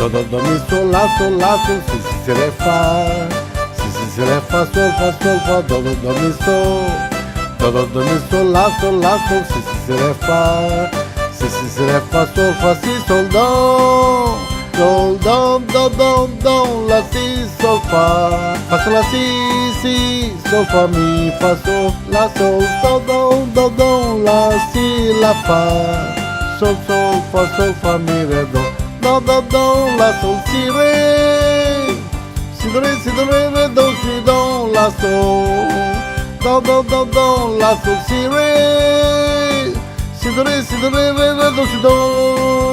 do, mi, sol, la, sol, si, re, fa. Si, re, fa, sol, fa, do, mi, sol. Do, mi, sol, la, si, re, fa. Si, re, fa, si, sol, do. Sol, do, la, si, sol, fa. Fa, sol, la, si, sol, fa, mi, fa, sol, la, sol, do, la, si, la, fa. Sol, fa, mi, re, do, la, sol, si, re. Si, do, re, do, la, sol. Do, la, sol, si, re. Si, do, re, do, si, do.